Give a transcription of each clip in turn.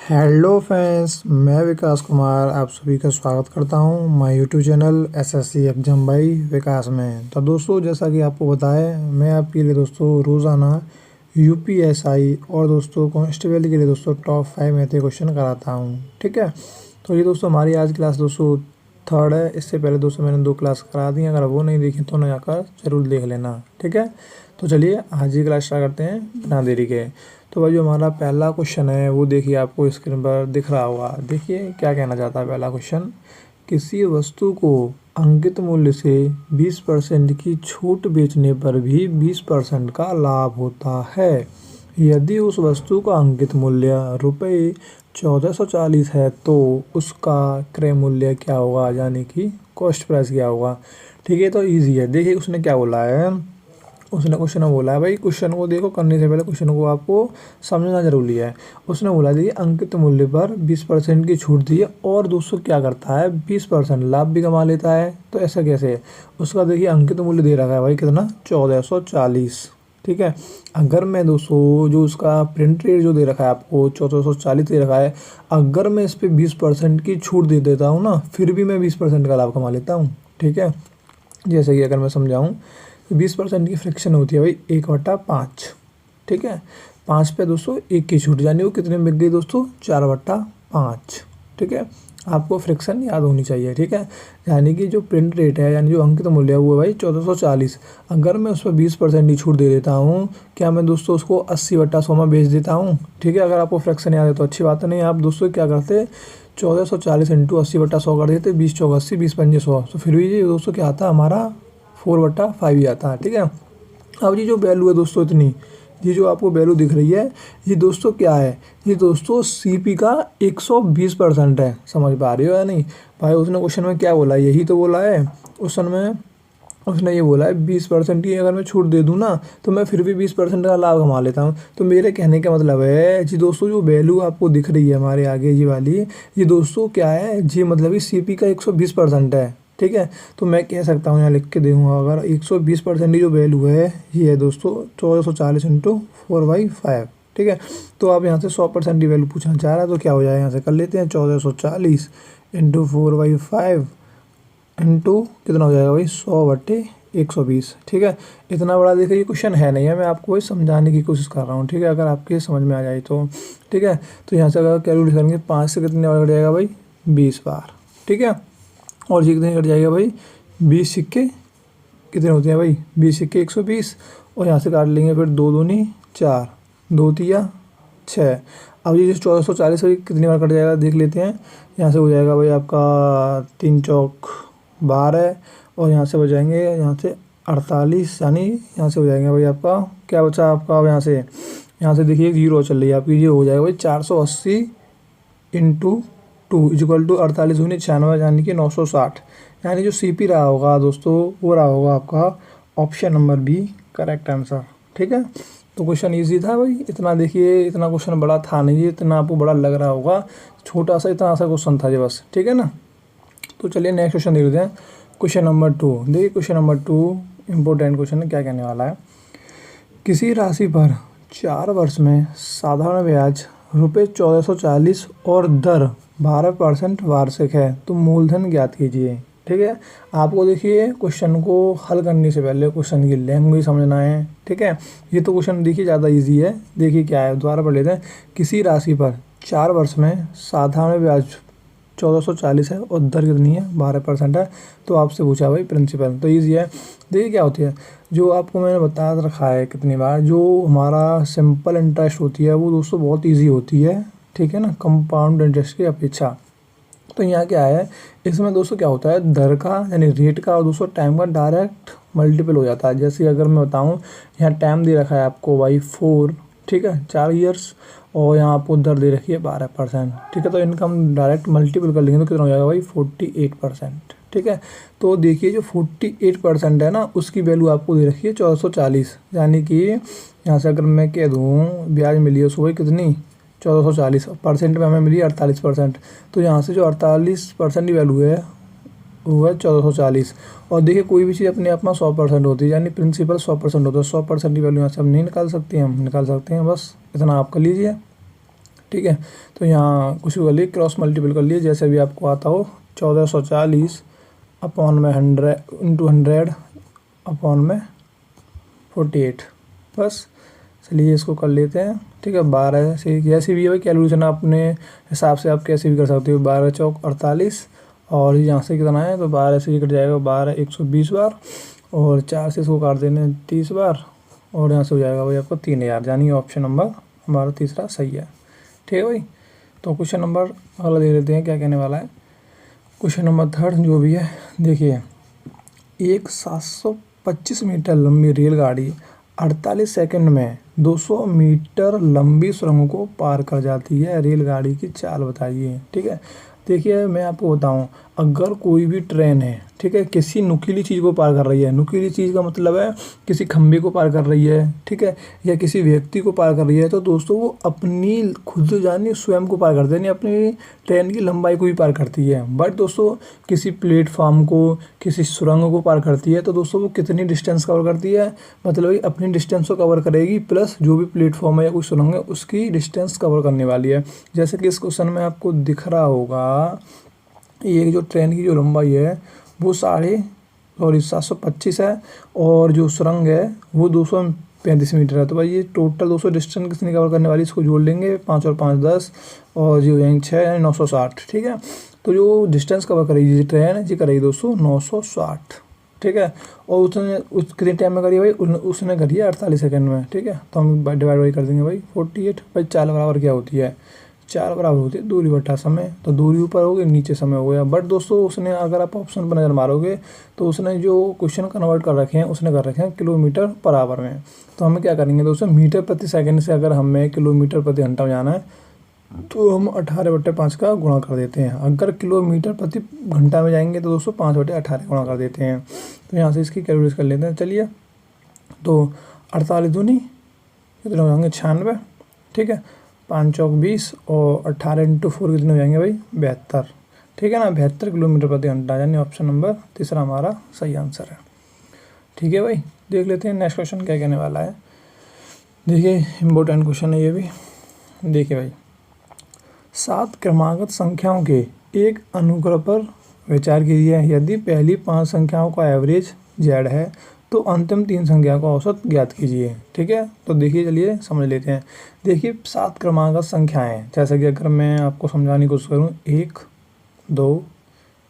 Hello friends, मैं विकास कुमार आप सभी का स्वागत करता हूं my YouTube channel SSC exam by Vikas में। तो दोस्तों, जैसा कि आपको बताया, मैं आपके लिए दोस्तों रोज़ाना यूपीएसआई और दोस्तों कांस्टेबल के लिए दोस्तों टॉप 5 मैथ के क्वेश्चन कराता हूं। ठीक है, तो ये दोस्तों हमारी आज क्लास दोस्तों थर्ड है। इससे पहले दोस्तों मैंने 2 क्लास करा दी, अगर वो नहीं देखी तो ना जाकर ज़रूर देख लेना। ठीक है, तो चलिए आज ही क्लास स्टार्ट करते हैं बिना देरी के। तो भाई जो हमारा पहला क्वेश्चन है वो देखिए, आपको स्क्रीन पर दिख रहा होगा। देखिए क्या कहना चाहता है पहला क्वेश्चन। किसी वस्तु को अंकित मूल्य से 20% की छूट बेचने पर भी 20% का लाभ होता है। यदि उस वस्तु का अंकित मूल्य रुपये 1440 है तो उसका क्रय मूल्य क्या होगा, यानी कि कॉस्ट प्राइस क्या होगा। ठीक है, तो इजी है। देखिए उसने क्या बोला है, उसने क्वेश्चन में बोला है भाई, क्वेश्चन को देखो, करने से पहले क्वेश्चन को आपको समझना जरूरी है। उसने बोला देखिए अंकित मूल्य पर 20% की छूट दी है और दोस्तों क्या करता है 20% लाभ भी कमा लेता है। तो ऐसा कैसे, उसका देखिए अंकित मूल्य दे रखा है भाई कितना, 1440। ठीक है, अगर मैं दोस्तों जो उसका प्रिंट रेट जो दे रखा है आपको 1440 दे रखा है, अगर मैं इस पर 20% की छूट दे देता हूँ ना, फिर भी मैं 20% का लाभ कमा लेता हूँ। ठीक है, जैसे कि अगर मैं समझाऊँ, 20% की फ्रैक्शन होती है भाई 1/5। ठीक है, 5 पे दोस्तों 1 की छूट, यानी वो कितने में बिक गई दोस्तों, 4/5। ठीक है, आपको फ्रैक्शन याद होनी चाहिए। ठीक है, यानी कि जो प्रिंट रेट है, यानी जो अंकित मूल्य है वो है भाई 1440। अगर मैं उस पर 20% की छूट दे देता हूँ, क्या मैं दोस्तों उसको 80/100 में बेच देता हूँ। ठीक है, अगर आपको फ्रैक्शन याद है तो अच्छी बात है, नहीं आप दोस्तों क्या करते, 1440 इंटू 80/100 कर देते, 20 चौक 80, 20 पंजे 100। तो फिर भी ये दोस्तों क्या आता है हमारा 4/5 ही आता है। ठीक है, अब ये जो वैल्यू है दोस्तों इतनी, ये जो आपको वैल्यू दिख रही है, ये दोस्तों क्या है, ये दोस्तों सीपी का 120% है। समझ पा रही हो या नहीं भाई। उसने क्वेश्चन में क्या बोला, यही तो बोला है क्वेश्चन में। उसने ये बोला है 20% की अगर मैं छूट दे दूँ ना, तो मैं फिर भी 20% का लाभ कमा लेता हूँ। तो मेरे कहने का मतलब है जी दोस्तों, जो वैल्यू आपको दिख रही है हमारे आगे ये वाली, ये दोस्तों क्या है जी, मतलब ये सीपी का 120% है। ठीक है, तो मैं कह सकता हूँ, यहाँ लिख के दूँगा, अगर 120% की जो वैल्यू है ये है दोस्तों 1440 इंटू 4/5। ठीक है, तो आप यहाँ से 100% की वैल्यू पूछना चाह रहा है, तो क्या हो जाएगा, यहाँ से कर लेते हैं 1440 इंटू 4/5 इंटू कितना हो जाएगा भाई 100/120। ठीक है, इतना बड़ा देखिए ये क्वेश्चन है नहीं है, मैं आपको वही समझाने की कोशिश कर रहा हूँ। ठीक है, अगर आपके समझ में आ जाए तो। ठीक है, तो यहाँ से अगर कैलकुलेट करेंगे 5 से कितने बार कट जाएगा भाई, 20 बार। ठीक है, और ये कितने कट जाएगा भाई, 20 सिक्के कितने होते हैं भाई, 20 सिक्के 120, और यहाँ से काट लेंगे फिर 2 दूनी 4, 2 तिया 6। अब ये जो 1440 है कितनी बार कट जाएगा देख लेते हैं। यहाँ से हो जाएगा भाई आपका 3 चौक 12, और यहाँ से बचाएंगे यहाँ से 48, यानी यहाँ से हो जाएंगे भाई आपका क्या बचा आपका, अब यहाँ से देखिए 0 चल रही है आपकी, ये हो जाएगा भाई 480 इंटू 2 इक्वल टू 48 दूनी 96, यानी कि 960। यानी जो सीपी रहा होगा दोस्तों वो रहा होगा आपका option number B correct answer. ठीक है, तो क्वेश्चन इजी था भाई, इतना देखिए, इतना क्वेश्चन बड़ा था नहीं, इतना आपको बड़ा लग रहा होगा, छोटा सा इतना सा क्वेश्चन था ये बस। ठीक है ना, तो चलिए नेक्स्ट क्वेश्चन देख लेते हैं। क्वेश्चन नंबर 2 देखिए, क्वेश्चन नंबर 2 इम्पोर्टेंट क्वेश्चन है। क्या कहने वाला है, किसी राशि पर 4 वर्ष में साधारण ब्याज रुपये 1440 और दर 12% वार्षिक है, तो मूलधन ज्ञात कीजिए। ठीक है, आपको देखिए क्वेश्चन को हल करने से पहले क्वेश्चन की लैंग्वेज समझना है। ठीक है, ये तो क्वेश्चन देखिए ज़्यादा इजी है। देखिए क्या है, दोबारा पढ़ लेते हैं। किसी राशि पर 4 वर्ष में साधारण ब्याज 1440 है और दर कितनी है, 12% है। तो आपसे पूछा भाई प्रिंसिपल, तो ईजी है। देखिए क्या होती है, जो आपको मैंने बता रखा है कितनी बार, जो हमारा सिंपल इंटरेस्ट होती है वो दोस्तों बहुत ईजी होती है। ठीक है ना, कंपाउंड इंटरेस्ट की अपेक्षा। तो यहाँ क्या है, इसमें दोस्तों क्या होता है, दर का यानी रेट का और दोस्तों टाइम का डायरेक्ट मल्टीपल हो जाता है। जैसे अगर मैं बताऊँ, यहाँ टाइम दे रखा है आपको भाई 4, ठीक है 4 ईयर्स, और यहाँ आपको दर दे रखी है 12%। ठीक है, तो इनका हम डायरेक्ट मल्टीपल कर लेंगे तो कितना हो जाएगा भाई 48%। ठीक है, तो देखिए जो 48% है ना, उसकी वैल्यू आपको दे रखी है 1440, यानी कि यहाँ से अगर मैं कह दूँ ब्याज मिली है उसको भाई कितनी 1440, परसेंट में हमें मिली 48%। तो यहाँ से जो 48% की वैल्यू है वो है 1440। और देखिए कोई भी चीज़ अपने आप में 100% होती है, यानी प्रिंसिपल 100% होता है। 100% की वैल्यू यहाँ से हम नहीं निकाल सकते हैं, हम निकाल सकते हैं, बस इतना आप कर लीजिए। ठीक है। तो यहाँ कुछ भी कर लिए, क्रॉस मल्टीपल कर लिए, जैसे भी आपको आता हो। 1440 अपॉन में 100 इंटू 100 अपॉन में 48, बस। चलिए इसको कर लेते हैं, ठीक है। 12 से जैसे भी है भाई कैलकुलेशन अपने हिसाब से आप कैसे भी कर सकते हो। 12 चौक 48 और यहाँ से कितना है, तो 12 से ये कट जाएगा 12 120 बार, और 4 से इसको काट देने 30 बार, और यहाँ से हो जाएगा भाई आपको 3000, यानी ऑप्शन नंबर हमारा तीसरा सही है, ठीक है भाई। तो क्वेश्चन नंबर अगला दे लेते हैं क्या कहने वाला है। क्वेश्चन नंबर 3 जो भी है, देखिए, एक 725 मीटर लंबी रेलगाड़ी 48 सेकंड में 200 मीटर लंबी सुरंग को पार कर जाती है, रेलगाड़ी की चाल बताइए, ठीक है। देखिए मैं आपको बताऊं, अगर कोई भी ट्रेन है, ठीक है, किसी नुकीली चीज़ को पार कर रही है, नुकीली चीज़ का मतलब है किसी खंभे को पार कर रही है, ठीक है, या किसी व्यक्ति को पार कर रही है, तो दोस्तों वो अपनी खुद जानी स्वयं को पार करती है, यानी अपनी ट्रेन की लंबाई को भी पार करती है। बट दोस्तों किसी प्लेटफॉर्म को, किसी सुरंग को पार करती है, तो दोस्तों वो कितनी डिस्टेंस कवर करती है, मतलब अपनी डिस्टेंस को कवर करेगी, प्लस जो भी प्लेटफॉर्म है या कोई सुरंग है उसकी डिस्टेंस कवर करने वाली है। जैसे कि इस क्वेश्चन में आपको दिख रहा होगा, ये जो ट्रेन की जो लंबाई है वो 725 है, और जो सुरंग है वो 235 मीटर है। तो भाई ये टोटल 200 डिस्टेंस कितनी कवर करने वाली, इसको जोड़ लेंगे, 5 और 5 10, और जो यानी 6 यानी 960, ठीक है। तो जो डिस्टेंस कवर करेगी ट्रेन जी करेगी दोस्तों 960, ठीक है। और उसने कितने टाइम में करी है भाई, उसने करी है 48 सेकंड में, ठीक है। तो हम डिवाइड बाई कर देंगे भाई 48, भाई 4 बराबर क्या होती है, 4 बराबर होती है दूरी बटा समय, तो दूरी ऊपर हो गई नीचे समय हो गया। बट दोस्तों उसने, अगर आप ऑप्शन पर नज़र मारोगे तो उसने जो क्वेश्चन कन्वर्ट कर रखे हैं उसने कर रखे हैं किलोमीटर पर आवर में। तो हमें क्या करेंगे दोस्तों, मीटर प्रति सेकंड से अगर हमें किलोमीटर प्रति घंटा में जाना है तो हम 18/5 का गुणा कर देते हैं। अगर किलोमीटर प्रति घंटा में जाएंगे तो दोस्तों 5/18 गुणा कर देते हैं। तो यहाँ से इसकी कैलकुलेट कर लेते हैं। चलिए, तो 48 दूनी कितने हो जाएंगे 96, ठीक है। 5 चौक 20 और 18 इंटू 4 कितने हो जाएंगे भाई 72, ठीक है ना। 72 किलोमीटर प्रति घंटा, यानी ऑप्शन नंबर तीसरा हमारा सही आंसर है, ठीक है भाई। देख लेते हैं नेक्स्ट क्वेश्चन क्या कहने वाला है। देखिए इम्पोर्टेंट क्वेश्चन है ये भी। देखिए भाई, 7 क्रमागत संख्याओं के एक अनुक्रम पर विचार कीजिए। यदि पहली 5 संख्याओं का एवरेज Z है तो अंतिम 3 संख्या का औसत ज्ञात कीजिए, ठीक है। तो देखिए चलिए समझ लेते हैं। देखिए 7 क्रमागत संख्याएं, जैसे कि अगर मैं आपको समझाने की कोशिश करूँ, 1 2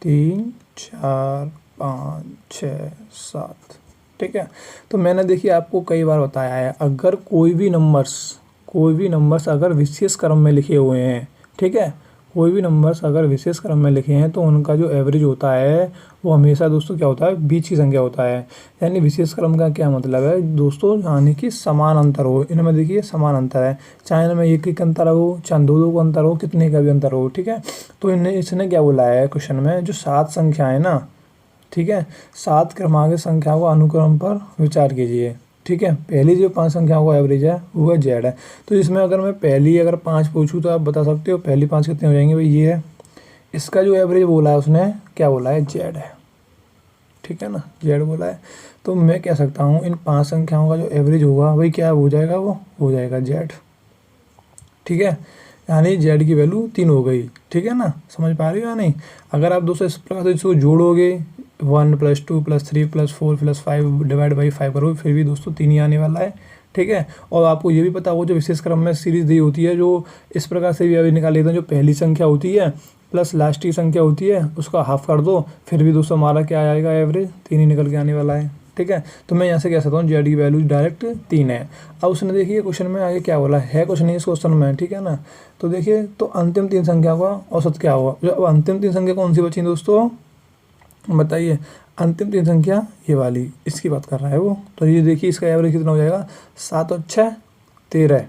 3 4 5 6 7, ठीक है। तो मैंने देखिए आपको कई बार बताया है, अगर कोई भी नंबर्स अगर विशेष क्रम में लिखे हुए हैं, ठीक है, कोई भी नंबर्स अगर विशेष क्रम में लिखे हैं तो उनका जो एवरेज होता है वो हमेशा दोस्तों क्या होता है, बीच की संख्या होता है। यानी विशेष क्रम का क्या मतलब है दोस्तों, यानी कि समान अंतर हो। इनमें देखिए समान अंतर है, चाहे इनमें 1 अंतर हो, चाहे 2 का अंतर हो, कितने का भी अंतर हो, ठीक है। तो इसने क्या बोला है क्वेश्चन में, जो 7 संख्याएँ ना, ठीक है, 7 क्रमागत संख्याओं का अनुक्रम पर विचार कीजिए, ठीक है। पहली जो 5 संख्याओं का एवरेज है वो है Z है। तो इसमें अगर मैं पहली 5 पूछूँ तो आप बता सकते हो पहली 5 कितने हो जाएंगे भाई, ये है। इसका जो एवरेज बोला है उसने क्या बोला है, Z है, ठीक है ना, Z बोला है। तो मैं कह सकता हूँ इन 5 संख्याओं का जो एवरेज होगा भाई क्या हो जाएगा, वो हो जाएगा Z, ठीक है। यानी Z की वैल्यू 3 हो गई, ठीक है ना, समझ पा रही हो या नहीं। अगर आप दोस्तों इस प्रकार से इसको जोड़ोगे 1 + 2 + 3 + 4 + 5 डिवाइड बाई 5 करोगे, फिर भी दोस्तों 3 ही आने वाला है, ठीक है। और आपको ये भी पता हो, जो विशेष क्रम में सीरीज दी होती है, जो इस प्रकार से भी अभी निकाल लेते हैं, जो पहली संख्या होती है प्लस लास्ट की संख्या होती है उसका हाफ कर दो, फिर भी दोस्तों हमारा क्या आएगा एवरेज, 3 ही निकल के आने वाला है, ठीक है। तो मैं यहाँ से कह सकता हूँ Z की वैल्यू डायरेक्ट 3 है। अब उसने देखिए क्वेश्चन में आगे क्या बोला है, कुछ नहीं इस क्वेश्चन में, ठीक है ना। तो देखिए, तो अंतिम 3 संख्या का औसत क्या होगा, जो अब अंतिम 3 संख्या कौन सी बची दोस्तों बताइए। अंतिम 3 संख्या ये वाली, इसकी बात कर रहा है वो। तो ये देखिए इसका एवरेज कितना हो जाएगा, 7 और 6 13,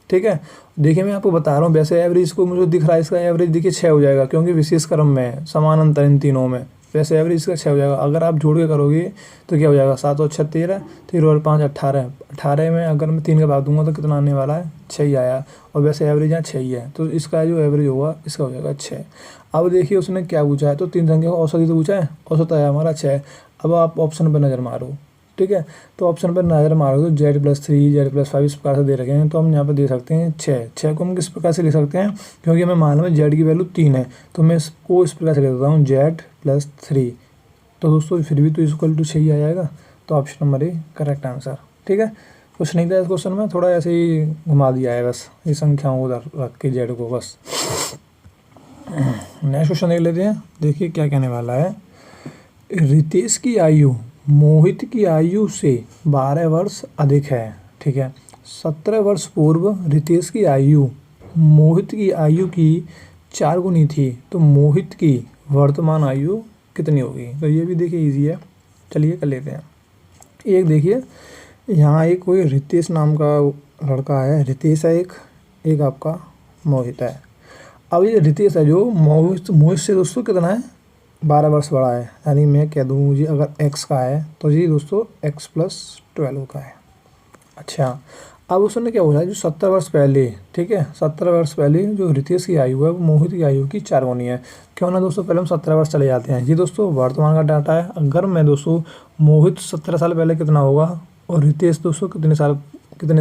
ठीक है। देखिए मैं आपको बता रहा हूँ, वैसे एवरेज को मुझे दिख रहा है, इसका एवरेज देखिए 6 हो जाएगा, क्योंकि विशेष क्रम में समान अंतर इन तीनों में, वैसे एवरेज इसका 6 हो जाएगा। अगर आप जोड़ के करोगे तो क्या हो जाएगा, 7 और 6 13, 13 और 5 18, 18 में अगर मैं 3 का भाग दूंगा तो कितना आने वाला है, 6 ही आया। और वैसे एवरेज यहाँ 6 ही है, तो इसका जो एवरेज होगा इसका हो जाएगा 6। अब देखिए उसने क्या पूछा है, तो 3 संख्या का औसत ही तो पूछा है, औसत आया हमारा 6। अब आप ऑप्शन पर नज़र मारो, ठीक है। तो ऑप्शन पर नजर मारो तो z+3 z+5 इस प्रकार से दे रखे हैं, तो हम यहाँ पर दे सकते हैं 6 को हम किस प्रकार से लिख सकते हैं, क्योंकि हमें मालूम है z की वैल्यू 3 है, तो मैं इसको इस प्रकार से लिख देता हूँ z+3। तो दोस्तों फिर भी तो इक्वल टू 6 ही आ जाएगा, तो option number A correct answer. ठीक है, कुछ नहीं था इस क्वेश्चन में, थोड़ा ऐसे ही घुमा दिया है बस, ये संख्याओं को उधर रख के जेड को बस। नेक्स्ट क्वेश्चन देख लेते हैं, देखिए क्या कहने वाला है। रितेश की आयु मोहित की आयु से 12 वर्ष अधिक है। ठीक है, 17 वर्ष पूर्व रितेश की आयु मोहित की आयु की 4 गुनी थी, तो मोहित की वर्तमान आयु कितनी होगी। तो ये भी देखिए इजी है, चलिए कर लेते हैं। एक देखिए यहाँ एक कोई रितेश नाम का लड़का है, रितेश है एक आपका मोहित है। अब ये रितेश है जो मोहित से दोस्तों कितना है, 12 वर्ष बड़ा है, यानी मैं कह दूँ जी अगर x का है तो जी दोस्तों x+12 का है। अच्छा, अब उसने क्या बोला जो 70 वर्ष पहले, ठीक है 70 वर्ष पहले जो रितेश की आयु है वो मोहित की आयु की 4 गुनी है। क्यों ना दोस्तों पहले हम 17 वर्ष चले जाते हैं। जी दोस्तों वर्तमान का डाटा है, अगर मैं दोस्तों मोहित 17 साल पहले कितना होगा और रितेश दोस्तों कितने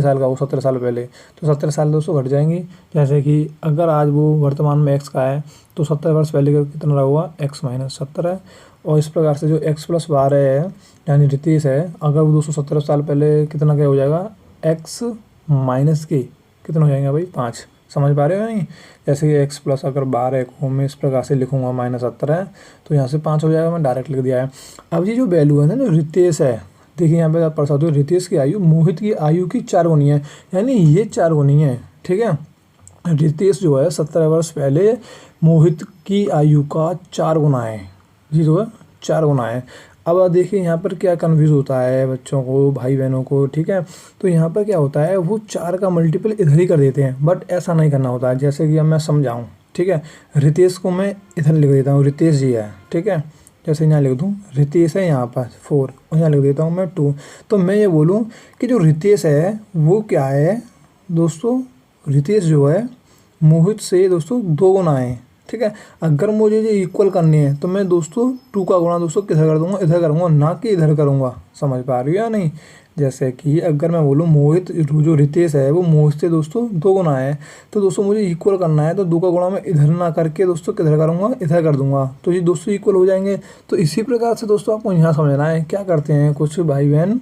साल का हो 17 साल पहले, तो 17 साल दोस्तों घट जाएंगे। जैसे कि अगर आज वो वर्तमान में x का है तो 70 वर्ष पहले का कितना रहा हुआ x-17 है। और इस प्रकार से जो x+12 है यानी रितेश है, अगर वो दोस्तों 17 साल पहले कितना क्या हो जाएगा x माइनस के कितना हो जाएगा भाई 5। समझ पा रहे हो नहीं, जैसे कि x+ अगर 12 को मैं इस प्रकार से लिखूंगा -17 है तो यहाँ से 5 हो जाएगा, मैं डायरेक्ट लिख दिया है। अब ये जो वैल्यू है ना जो रितेश है, देखिए यहाँ पे आप पढ़ सकते हो रितेश की आयु मोहित की आयु की 4 गुनी है, यानी ये 4 गुनी है। ठीक है, रितेश जो है 17 वर्ष पहले मोहित की आयु का 4 गुना है, जी जो है 4 गुना है। अब देखिए यहाँ पर क्या कन्फ्यूज़ होता है बच्चों को, भाई बहनों को। ठीक है, तो यहाँ पर क्या होता है वो 4 का मल्टीपल इधर ही कर देते हैं, बट ऐसा नहीं करना होता है। जैसे कि अब मैं समझाऊँ, ठीक है, रितेश को मैं इधर लिख देता हूँ, रितेश जी है। ठीक है, जैसे यहाँ लिख दूँ रितेश है यहाँ पर 4 और यहाँ लिख देता हूँ मैं 2। तो मैं ये बोलूँ कि जो रितेश है वो क्या है दोस्तों, रितेश जो है मोहित से दोस्तों 2 गुना है। ठीक है, अगर मुझे ये इक्वल करनी है तो मैं दोस्तों 2 का गुणा दोस्तों किधर कर दूंगा, इधर करूँगा, ना कि इधर करूँगा। समझ पा रही हो या नहीं। जैसे कि अगर मैं बोलूँ मोहित जो रितेश है वो मोहित से दोस्तों 2 गुना है, तो दोस्तों मुझे इक्वल करना है तो 2 का गुणा मैं इधर ना करके दोस्तों किधर करूँगा, इधर कर दूंगा, तो ये दोस्तों इक्वल हो जाएंगे। तो इसी प्रकार से दोस्तों आपको यहाँ समझना है क्या करते हैं कुछ भाई बहन,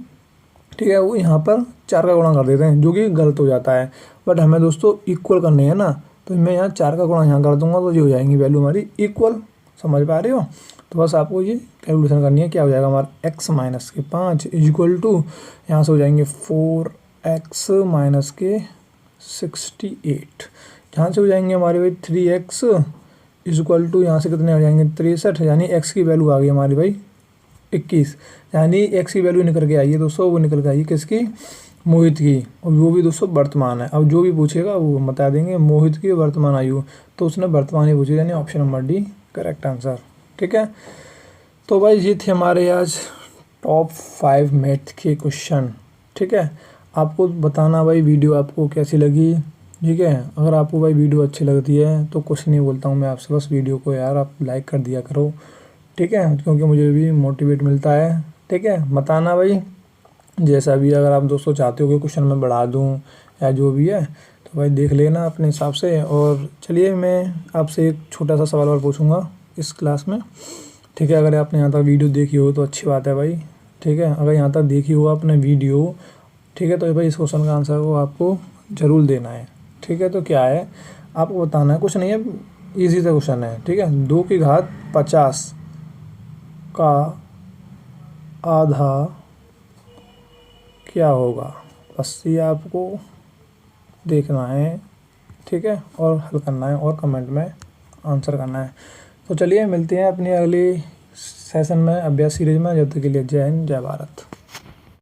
ठीक है, वो यहाँ पर 4 का गुणा कर देते हैं जो कि गलत हो जाता है। बट हमें दोस्तों इक्वल करनी है ना, तो मैं यहाँ 4 का गुणा यहाँ कर दूंगा तो ये हो जाएंगी वैल्यू हमारी इक्वल। समझ पा रहे हो। तो बस आपको ये कैलकुलेशन करनी है, क्या हो जाएगा हमारा x-5 इक्वल टू यहाँ से हो जाएंगे 4x-68, यहाँ से हो जाएंगे हमारे भाई 3x इक्वल टू यहाँ से कितने हो जाएंगे 63, यानी x की वैल्यू आ गई हमारी भाई 21, यानी x की वैल्यू निकल के आई है दोस्तों, वो निकल के आई है किसकी, मोहित की, और वो भी दोस्तों वर्तमान है। अब जो भी पूछेगा वो बता देंगे मोहित की वर्तमान आयु, तो उसने वर्तमान ही पूछी, यानी option number D correct answer. ठीक है, तो भाई ये थे हमारे आज टॉप 5 मैथ के क्वेश्चन। ठीक है, आपको बताना भाई वीडियो आपको कैसी लगी। ठीक है, अगर आपको भाई वीडियो अच्छी लगती है तो कुछ नहीं बोलता हूँ मैं आपसे, बस वीडियो को यार आप लाइक कर दिया करो। ठीक है, क्योंकि मुझे भी मोटिवेट मिलता है। ठीक है, बताना भाई जैसा भी, अगर आप दोस्तों चाहते हो कि क्वेश्चन मैं बढ़ा दूँ या जो भी है तो भाई देख लेना अपने हिसाब से। और चलिए मैं आपसे एक छोटा सा सवाल और पूछूंगा इस क्लास में। ठीक है, अगर आपने यहाँ तक वीडियो देखी हो तो अच्छी बात है भाई। ठीक है, अगर यहाँ तक देखी हो आपने वीडियो, ठीक है, तो भाई इस क्वेश्चन का आंसर को आपको ज़रूर देना है। ठीक है, तो क्या है आपको बताना है, कुछ नहीं है, ईजी सा क्वेश्चन है। ठीक है, 2 की घात 50 का आधा क्या होगा, बस ये आपको देखना है। ठीक है, और हल करना है और कमेंट में आंसर करना है। तो चलिए मिलते हैं अपनी अगली सेशन में अभ्यास सीरीज में। जब तक के लिए जय हिंद जय भारत।